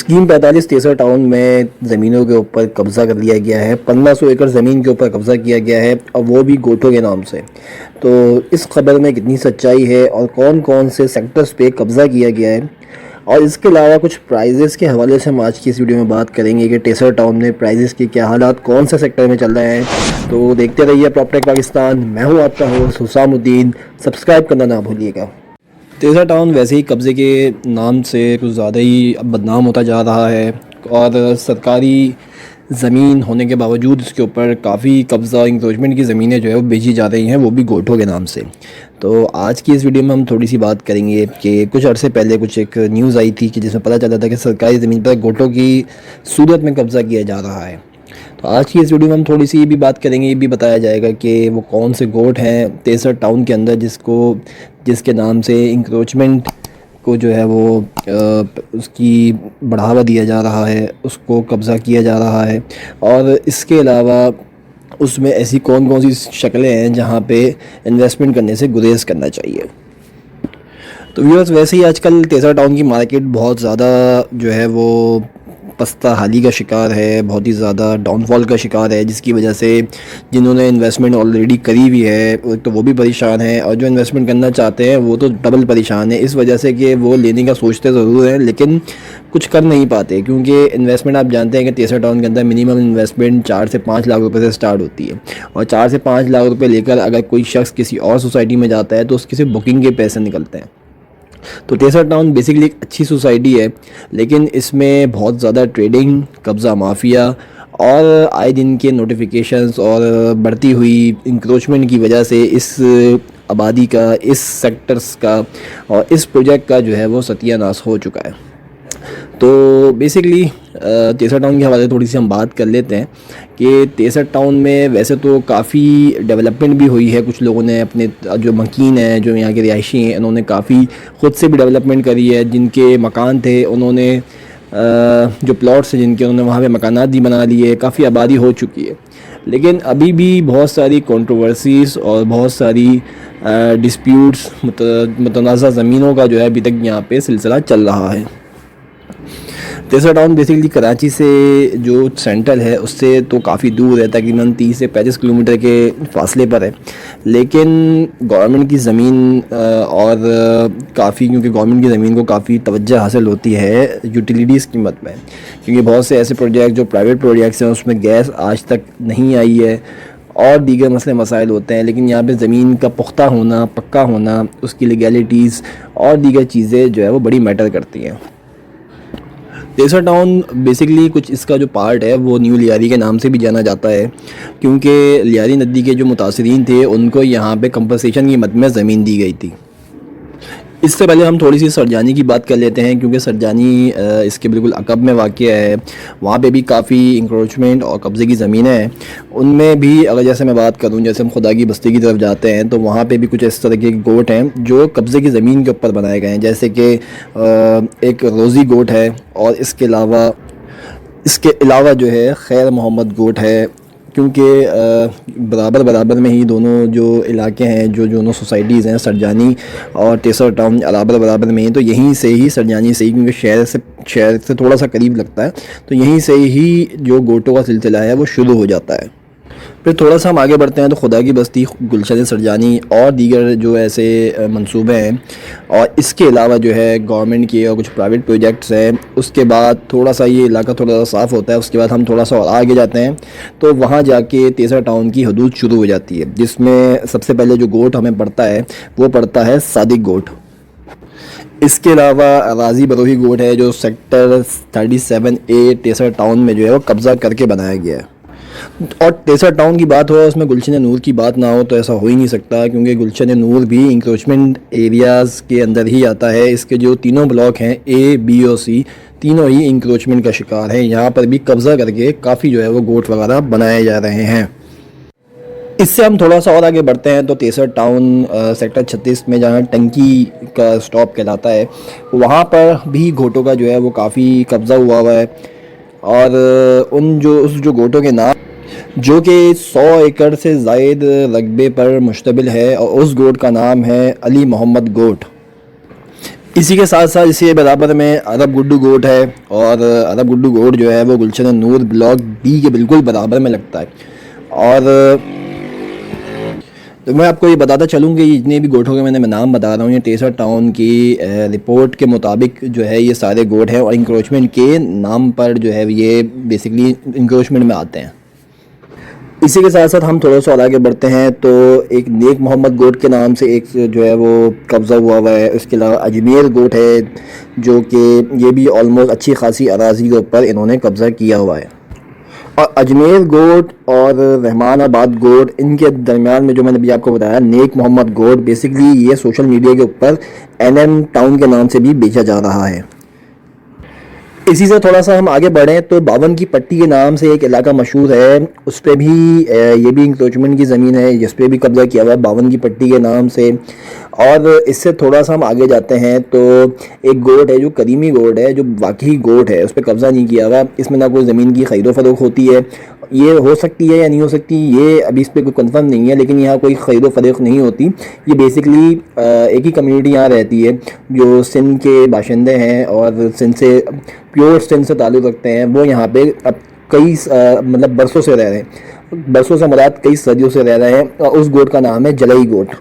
Scheme 45 तेसर town में ज़मीनों के ऊपर कब्ज़ा कर लिया गया है। 1500 एकड़ ज़मीन के ऊपर कब्ज़ा किया गया है और वो भी गोटों के नाम से। तो इस खबर में कितनी सच्चाई है और कौन कौन से सेक्टर्स पे कब्ज़ा किया गया है, और इसके अलावा कुछ प्राइजेस के हवाले से हम आज की इस वीडियो में बात करेंगे कि तेसर टाउन में प्राइजेस के क्या हालात कौन से सेक्टर में चल रहे हैं। तो देखते रहिए प्रॉपर्टी पाकिस्तान। मैं हूँ आपका होस्ट हुसामुद्दीन। सब्सक्राइब करना ना भूलिएगा। तेज़ा टाउन वैसे ही कब्ज़े के नाम से कुछ ज़्यादा ही अब बदनाम होता जा रहा है और सरकारी ज़मीन होने के बावजूद इसके ऊपर काफ़ी कब्ज़ा इंक्रोचमेंट की ज़मीनें जो है वो बेची जा रही हैं, वो भी गोटों के नाम से। तो आज की इस वीडियो में हम थोड़ी सी बात करेंगे कि कुछ अरसे पहले कुछ एक न्यूज़ आई थी कि जिसमें पता चला था कि सरकारी ज़मीन पर गोटों की सूरत में कब्ज़ा किया जा रहा है। तो आज की इस वीडियो में हम थोड़ी सी ये भी बात करेंगे, ये भी बताया जाएगा कि वो कौन से गोट हैं तेसर टाउन के अंदर जिसके नाम से इंक्रोचमेंट को जो है वो उसकी बढ़ावा दिया जा रहा है, उसको कब्ज़ा किया जा रहा है। और इसके अलावा उसमें ऐसी कौन कौन सी शक्लें हैं जहाँ पे इन्वेस्टमेंट करने से गुरेज करना चाहिए। तो व्यूअर्स, वैसे ही आजकल तेसर टाउन की मार्केट बहुत ज़्यादा जो है वो पस्ता हाली का शिकार है, बहुत ही ज़्यादा डाउनफॉल का शिकार है, जिसकी वजह से जिन्होंने इन्वेस्टमेंट ऑलरेडी करी हुई है तो वो भी परेशान है, और जो इन्वेस्टमेंट करना चाहते हैं वो तो डबल परेशान है, इस वजह से कि वो लेने का सोचते ज़रूर हैं लेकिन कुछ कर नहीं पाते। क्योंकि इन्वेस्टमेंट आप जानते हैं कि तेसर टाउन के अंदर मिनिमम इन्वेस्टमेंट 4 से 5 लाख रुपए से स्टार्ट होती है, और 4 से 5 लाख रुपए लेकर अगर कोई शख्स किसी और सोसाइटी में जाता है तो उसकी सिर्फ बुकिंग के पैसे निकलते हैं। तो तेसर टाउन बेसिकली एक अच्छी सोसाइटी है, लेकिन इसमें बहुत ज़्यादा ट्रेडिंग, कब्ज़ा माफिया और आए दिन के नोटिफिकेशंस और बढ़ती हुई इंक्रोचमेंट की वजह से इस आबादी का, इस सेक्टर्स का और इस प्रोजेक्ट का जो है वो सत्यानाश हो चुका है। तो बेसिकली तेसर टाउन के हवाले से थोड़ी सी हम बात कर लेते हैं कि तेसर टाउन में वैसे तो काफ़ी डेवलपमेंट भी हुई है। कुछ लोगों ने अपने जो मकीन हैं, जो यहाँ के रिहायशी हैं, उन्होंने काफ़ी ख़ुद से भी डेवलपमेंट करी है। जिनके मकान थे उन्होंने जो प्लॉट्स हैं जिनके, उन्होंने वहाँ पे मकानात भी बना लिए, काफ़ी आबादी हो चुकी है। लेकिन अभी भी बहुत सारी कंट्रोवर्सीज़ और बहुत सारी डिस्प्यूट्स, मुतनाज़ा ज़मीनों का जो है अभी तक यहाँ पे सिलसिला चल रहा है। तेसर टाउन बेसिकली कराची से जो सेंटर है उससे तो काफ़ी दूर है, तकरीबन 30 से 35 किलोमीटर के फासले पर है। लेकिन गवर्नमेंट की ज़मीन और काफ़ी, क्योंकि गवर्नमेंट की ज़मीन को काफ़ी तवज्जो हासिल होती है यूटिलिटीज़ की कीमत में, क्योंकि बहुत से ऐसे प्रोजेक्ट जो प्राइवेट प्रोजेक्ट्स हैं उसमें गैस आज तक नहीं आई है और दीगर मसले मसाइल होते हैं। लेकिन यहाँ पे ज़मीन का पुख्ता होना, पक्का होना, उसकी लीगैलिटीज़ और दीगर चीज़ें जो है वो बड़ी मैटर करती हैं। तेसर टाउन बेसिकली कुछ इसका जो पार्ट है वो न्यू लियारी के नाम से भी जाना जाता है, क्योंकि लियारी नदी के जो मुतासिरीन थे उनको यहाँ पे कंपनसेशन की मद में ज़मीन दी गई थी। इससे पहले हम थोड़ी सी सरजानी की बात कर लेते हैं, क्योंकि सरजानी इसके बिल्कुल अकब में वाक़या है। वहाँ पे भी काफ़ी इंक्रोचमेंट और कब्ज़े की ज़मीनें हैं। उनमें भी अगर जैसे मैं बात करूँ, जैसे हम खुदा की बस्ती की तरफ जाते हैं तो वहाँ पे भी कुछ इस तरह के गोट हैं जो कब्ज़े की ज़मीन के ऊपर बनाए गए हैं। जैसे कि एक रोज़ी गोट है, और इसके अलावा जो है खैर मोहम्मद गोट है, क्योंकि बराबर में ही दोनों जो इलाके हैं, जो दोनों सोसाइटीज़ हैं, सरजानी और तेसर टाउन बराबर में ही, तो यहीं से ही सरजानी से ही, क्योंकि शहर से थोड़ा सा करीब लगता है, तो यहीं से ही जो गोटों का सिलसिला है वो शुरू हो जाता है। फिर थोड़ा सा हम आगे बढ़ते हैं तो खुदा की बस्ती, गुलशन सरजानी और दीगर जो ऐसे मंसूबे हैं, और इसके अलावा जो है गवर्नमेंट के और कुछ प्राइवेट प्रोजेक्ट्स हैं। उसके बाद थोड़ा सा ये इलाका थोड़ा सा साफ़ होता है। उसके बाद हम थोड़ा सा और आगे जाते हैं तो वहाँ जाके तेसर टाउन की हदूद शुरू हो जाती है, जिसमें सबसे पहले जो गोट हमें पड़ता है वो पड़ता है सादिक गोट। इसके अलावा राजी बरोही गोट है, जो सेक्टर 37A तेसर टाउन में जो है वो कब्ज़ा करके बनाया गया है। और तेसर टाउन की बात हो, उसमें गुलशन नूर की बात ना हो तो ऐसा हो ही नहीं सकता, क्योंकि गुलशन नूर भी इंक्रोचमेंट एरियाज़ के अंदर ही आता है। इसके जो तीनों ब्लॉक हैं A, B और C, तीनों ही इंक्रोचमेंट का शिकार हैं। यहाँ पर भी कब्ज़ा करके काफ़ी जो है वो गोट वगैरह बनाए जा रहे हैं। इससे हम थोड़ा सा और आगे बढ़ते हैं तो तेसर टाउन सेक्टर 36 में, जहाँ टंकी का स्टॉप कहलाता है, वहाँ पर भी गोटों का जो है वो काफ़ी कब्ज़ा हुआ है। और उस जो गोटों के नाम, जो कि 100 एकड़ से ज़ायद रकबे पर मुश्तमिल है, और उस गोट का नाम है अली मोहम्मद गोट। इसी के साथ साथ इसी बराबर में अरब गुड्डू गोट है, और अरब गुड्डू गोट जो है वो गुलशन नूर ब्लॉक डी के बिल्कुल बराबर में लगता है। और तो मैं आपको ये बताता चलूँ कि जितने भी गोठों के मैं नाम बता रहा हूँ, ये टेसर टाउन की रिपोर्ट के मुताबिक जो है ये सारे गोठ हैं, और इंक्रोचमेंट के नाम पर जो है ये बेसिकली इंक्रोचमेंट में आते हैं। इसी के साथ साथ हम थोड़ा सा और आगे बढ़ते हैं तो एक नेक मोहम्मद गोट के नाम से एक जो है वो कब्ज़ा हुआ है। इसके अलावा अजमेर गोट है, जो कि ये भी ऑलमोस्ट अच्छी खासी अराजी के ऊपर इन्होंने कब्ज़ा किया हुआ है। और अजमेर गोट और रहमानाबाद गोट, इनके दरमियान में जो मैंने अभी आपको बताया नेक मोहम्मद गोट, बेसिकली ये सोशल मीडिया के ऊपर एनएम टाउन के नाम से भी बेचा जा रहा है। इसी से थोड़ा सा हम आगे बढ़ें तो बावन की पट्टी के नाम से एक इलाका मशहूर है, उस पर भी ये भी इंक्रोचमेंट की ज़मीन है, जिस पे भी कब्ज़ा किया हुआ है बावन की पट्टी के नाम से। और इससे थोड़ा सा हम आगे जाते हैं तो एक गोट है जो करीमी गोट है, जो वाकई गोट है, उस पर कब्ज़ा नहीं किया हुआ। इसमें ना कोई ज़मीन की ख़रीदो फरोख्त होती है, ये हो सकती है या नहीं हो सकती ये अभी इस पर कोई कंफर्म नहीं है, लेकिन यहाँ कोई ख़रीदो फरोख्त नहीं होती। ये बेसिकली एक ही कम्युनिटी यहाँ रहती है जो सिंध के बाशिंदे हैं और सिंध से प्योर सिंध से ताल्लुक़ रखते हैं। वो यहाँ पे अब कई मतलब बरसों से रह रहे हैं, बरसों से मुराद कई सदियों से रह रहे हैं, और उस गोट का नाम है जलई गोट।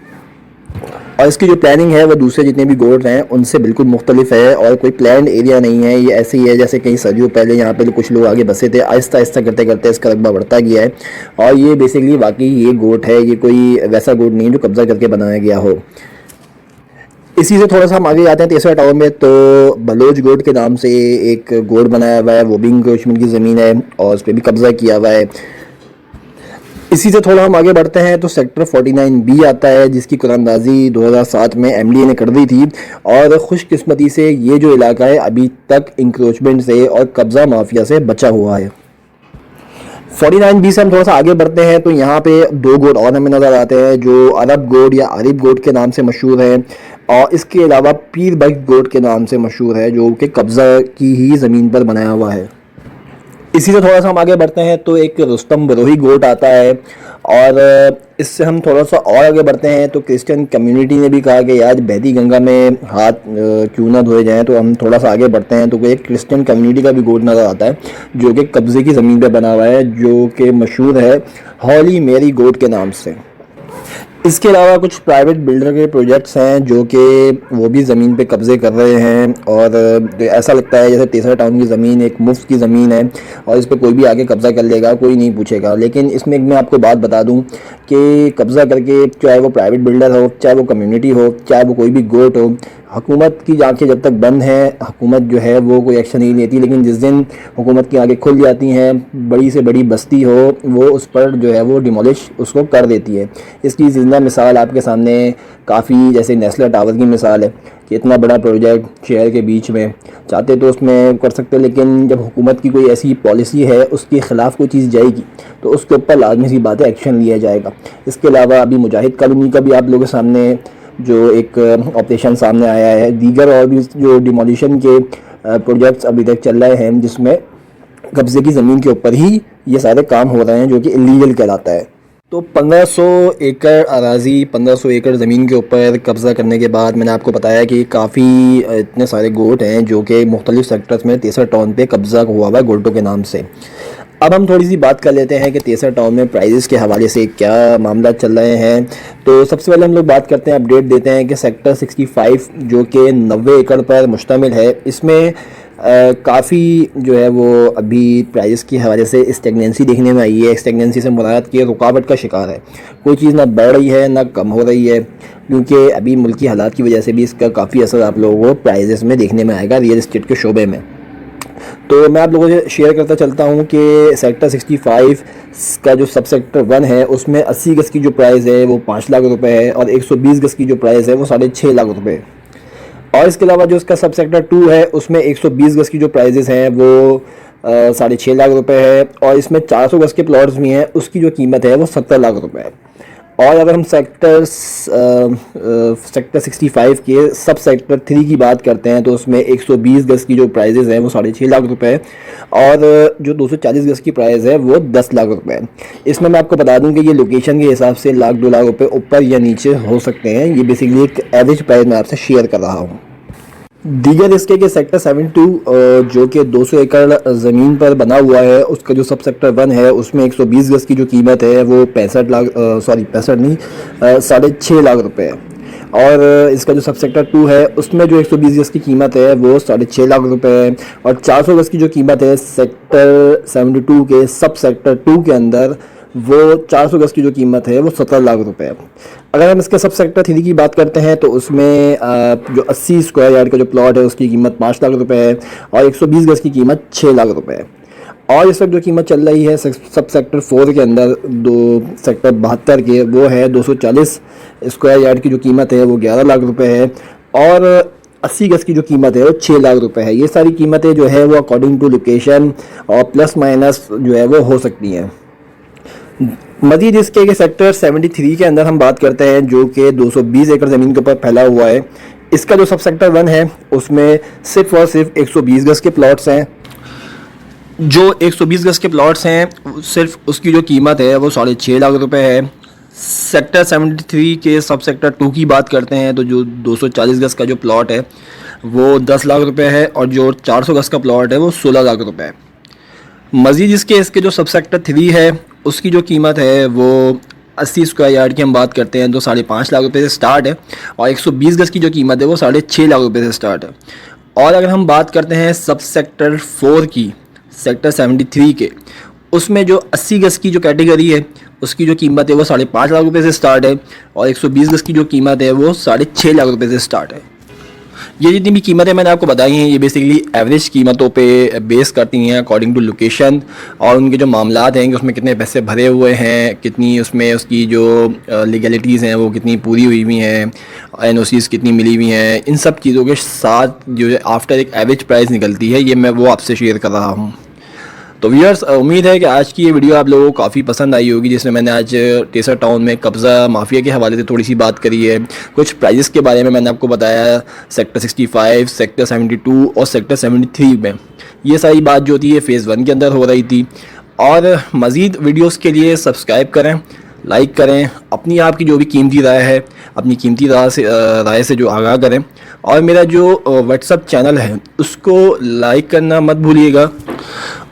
और इसकी जो प्लानिंग है वो दूसरे जितने भी गोट हैं उनसे बिल्कुल मुख्तलिफ है, और कोई प्लान्ड एरिया नहीं है। ये ऐसे ही है जैसे कई सदियों पहले यहाँ पे कुछ लोग आगे बसे थे, आहिस्ता आहिस्ता करते करते इसका रकबा बढ़ता गया है। और ये बेसिकली वाकई ये गोट है, ये कोई वैसा गोट नहीं जो कब्ज़ा करके बनाया गया हो। इसी से थोड़ा सा हम आगे जाते हैं तीसरा टाउन में तो बलोच गोट के नाम से एक गोट बनाया हुआ है, वो भी इंक्रोचमेंट की ज़मीन है और उस पर भी कब्ज़ा किया हुआ है। इसी से थोड़ा हम आगे बढ़ते हैं तो सेक्टर 49B आता है, जिसकी कुरानंदाजी 2007 में एमडीए ने कर दी थी, और खुशकिस्मती से ये जो इलाका है अभी तक इंक्रोचमेंट से और कब्ज़ा माफिया से बचा हुआ है। 49B से हम थोड़ा सा आगे बढ़ते हैं तो यहाँ पे दो गोट और हमें नज़र आते हैं जो अरब गोट या अरब गोट के नाम से मशहूर है, और इसके अलावा पीर बख्त गोट के नाम से मशहूर है, जो कि कब्ज़ा की ही ज़मीन पर बनाया हुआ है। इसी से थोड़ा सा हम आगे बढ़ते हैं तो एक रुस्तम बरोही गोट आता है, और इससे हम थोड़ा सा और आगे बढ़ते हैं तो क्रिश्चियन कम्युनिटी ने भी कहा कि यार बहती गंगा में हाथ क्यों ना धोए जाएं। तो हम थोड़ा सा आगे बढ़ते हैं तो एक क्रिश्चियन कम्युनिटी का भी गोट नज़र आता है जो कि कब्ज़े की ज़मीन पे बना हुआ है, जो कि मशहूर है हॉली मेरी गोट के नाम से। इसके अलावा कुछ प्राइवेट बिल्डर के प्रोजेक्ट्स हैं जो कि वो भी ज़मीन पे कब्ज़े कर रहे हैं, और ऐसा लगता है जैसे तीसरा टाउन की ज़मीन एक मुफ्त की ज़मीन है और इस पर कोई भी आके कब्ज़ा कर लेगा, कोई नहीं पूछेगा। लेकिन इसमें मैं आपको बात बता दूं कि कब्ज़ा करके चाहे वो प्राइवेट बिल्डर हो, चाहे वो कम्युनिटी हो, चाहे वो कोई भी गोट हो, हुकूमत की आँखें जब तक बंद हैं हुकूमत जो है वो कोई एक्शन नहीं लेती। लेकिन जिस दिन हुकूमत की आँखें खुल जाती हैं, बड़ी से बड़ी बस्ती हो वो उस पर जो है वो डिमोलिश उसको कर देती है। इसकी ज़िंदा मिसाल आपके सामने काफ़ी जैसे नेस्ले टावर की मिसाल है कि इतना बड़ा प्रोजेक्ट शहर के बीच में चाहते तो उसमें कर सकते, लेकिन जब हुकूमत की कोई ऐसी पॉलिसी है उसके ख़िलाफ़ कोई चीज़ जाएगी तो उसके ऊपर लाजमी सी बात है एक्शन लिया जाएगा। इसके अलावा अभी मुजाहिद कॉलोनी का भी आप लोगों के सामने जो एक ऑपरेशन सामने आया है, दीगर और भी जो डिमोलिशन के प्रोजेक्ट्स अभी तक चल रहे हैं जिसमें कब्ज़े की ज़मीन के ऊपर ही ये सारे काम हो रहे हैं जो कि इलीगल कहलाता है। तो 1500 एकड़ अराज़ी, 1500 एकड़ ज़मीन के ऊपर कब्ज़ा करने के बाद मैंने आपको बताया कि काफ़ी इतने सारे गोट हैं जो कि मुख्तलिफ़ सेक्टर्स में तीसरा टाउन पे कब्ज़ा हुआ हुआ है गोटों के नाम से। अब हम थोड़ी सी बात कर लेते हैं कि तीसरा टाउन में प्राइजेस के हवाले से क्या मामला चल रहे हैं। तो सबसे पहले हम लोग बात करते हैं, अपडेट देते हैं कि सेक्टर 65 जो कि 90 एकड़ पर मुश्तमिल है, इसमें काफ़ी जो है वो अभी प्राइस के हवाले से स्टेगनेंसी देखने में आई है। स्टेगनेंसी से मुराद की रुकावट का शिकार है, कोई चीज़ ना बढ़ रही है ना कम हो रही है, क्योंकि अभी मुल्की हालात की वजह से भी इसका काफ़ी असर आप लोगों को प्राइजेस में देखने में आएगा रियल इस्टेट के शोबे में। तो मैं आप लोगों से शेयर करता चलता हूँ कि सेक्टर 65 का जो सब सेक्टर 1 है उसमें 80 गज़ की जो प्राइस है वो 5 लाख रुपए है, और 120 गज़ की जो प्राइस है वो 6.5 लाख रुपए है। और इसके अलावा जो इसका सब सेक्टर 2 है उसमें 120 गज़ की जो प्राइजेस हैं वो 6.5 लाख रुपए है, और इसमें 400 गज़ के प्लॉट्स भी हैं, उसकी जो कीमत है वो 70 लाख रुपए है। और अगर हम सेक्टर 65 के सब सेक्टर 3 की बात करते हैं तो उसमें 120 गज़ की जो प्राइजेज़ हैं वो 6.5 लाख रुपए है, और जो 240 गज़ की प्राइस है वो 10 लाख रुपए है। इसमें मैं आपको बता दूं कि ये लोकेशन के हिसाब से 1-2 लाख रुपए ऊपर या नीचे हो सकते हैं। ये बेसिकली एक एवरेज प्राइस मैं आपसे शेयर कर रहा हूँ। दीगर इसके के सेक्टर 72 जो कि 200 एकड़ ज़मीन पर बना हुआ है, उसका जो सब सेक्टर 1 है उसमें 120 गज की जो कीमत है वो 65 लाख, सॉरी 65 नहीं, 6.5 लाख रुपए है। और इसका जो सब सेक्टर 2 है उसमें जो 120 गज की कीमत है वो 6.5 लाख रुपए है। और 400 गज की जो कीमत है सेक्टर 72 के सब सेक्टर 2 के अंदर, वो 400 गज की जो कीमत है वो 17 लाख रुपए है। अगर हम इसके सब सेक्टर 3 की बात करते हैं तो उसमें जो 80 स्क्वायर यार्ड का जो प्लॉट है उसकी कीमत 5 लाख रुपए है और 120 गज की कीमत 6 लाख रुपए है। और इस वक्त जो कीमत चल रही है सब सेक्टर 4 के अंदर, दो सेक्टर 72 के, वो है 240 स्क्वायर यार्ड की जो कीमत है वो 11 लाख रुपए है और 80 गज की जो कीमत है वो 6 लाख रुपए है। ये सारी कीमतें जो है वो अकॉर्डिंग टू लोकेशन और प्लस माइनस जो है वो हो सकती हैं। मजीद इसके के सेक्टर 73 के अंदर हम बात करते हैं जो कि 220 एकड़ ज़मीन के ऊपर फैला हुआ है। इसका जो सब सेक्टर 1 है उसमें सिर्फ और सिर्फ 120 गज के प्लॉट्स हैं। जो 120 गज के प्लॉट्स हैं सिर्फ उसकी जो कीमत है वो 6.5 लाख रुपए है। सेक्टर 73 के सब सेक्टर 2 की बात करते हैं तो जो 240 गज का जो प्लॉट है वो 10 लाख रुपए है और जो 400 गज का प्लॉट है वो 16 लाख रुपए है। मज़ीद इसके जो सब सेक्टर 3 है उसकी जो कीमत है वो 80 स्क्वायर यार्ड की हम बात करते हैं तो 5.5 लाख रुपए से स्टार्ट है और 120 गज की जो कीमत है वो 6.5 लाख रुपए से स्टार्ट है। और अगर हम बात करते हैं सब सेक्टर 4 की, सेक्टर 73 के, उसमें जो 80 गज की जो कैटेगरी है उसकी जो कीमत है वो 5.5 लाख रुपए से स्टार्ट है और 120 गज की जो कीमत है वो 6.5 लाख रुपए से स्टार्ट है। ये जितनी भी कीमतें मैंने आपको बताई हैं ये बेसिकली एवरेज कीमतों पे बेस करती हैं अकॉर्डिंग टू लोकेशन और उनके जो मामलात हैं कि उसमें कितने पैसे भरे हुए हैं, कितनी उसमें उसकी जो लीगलिटीज़ हैं वो कितनी पूरी हुई हुई हैं, NOCs कितनी मिली हुई हैं, इन सब चीज़ों के साथ जो आफ्टर एक एवरेज प्राइस निकलती है, ये मैं वो आपसे शेयर कर रहा हूँ। तो व्यूअर्स, उम्मीद है कि आज की ये वीडियो आप लोगों को काफ़ी पसंद आई होगी, जिसमें मैंने आज टेसर टाउन में कब्ज़ा माफिया के हवाले से थोड़ी सी बात करी है। कुछ प्राइजेस के बारे में मैंने आपको बताया, सेक्टर 65, सेक्टर 72 और सेक्टर 73 में। ये सारी बात जो थी ये फ़ेज़ 1 के अंदर हो रही थी। और मज़ीद वीडियोज़ के लिए सब्सक्राइब करें, लाइक करें, अपनी आपकी जो भी कीमती राय है अपनी कीमती राय से जो आगाह करें। और मेरा जो व्हाट्सअप चैनल है उसको लाइक करना मत भूलिएगा,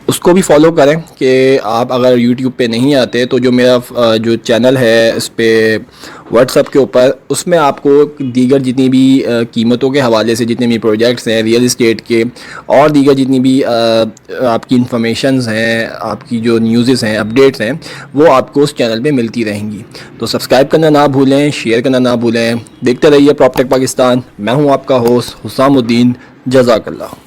उसको भी फॉलो करें कि आप अगर यूट्यूब पे नहीं आते तो जो मेरा जो चैनल है इस पर व्हाट्सअप के ऊपर, उसमें आपको दीगर जितनी भी कीमतों के हवाले से जितने भी प्रोजेक्ट्स हैं रियल इस्टेट के और दीगर जितनी भी आपकी इंफॉर्मेशंस हैं, आपकी जो न्यूज़ हैं, अपडेट्स हैं, वो आपको उस चैनल पे मिलती रहेंगी। तो सब्सक्राइब करना ना भूलें, शेयर करना ना भूलें। देखते रहिए प्रॉपर्टेक पाकिस्तान। मैं हूँ आपका होस्ट हुसामुद्दीन। जज़ाकल्लाह।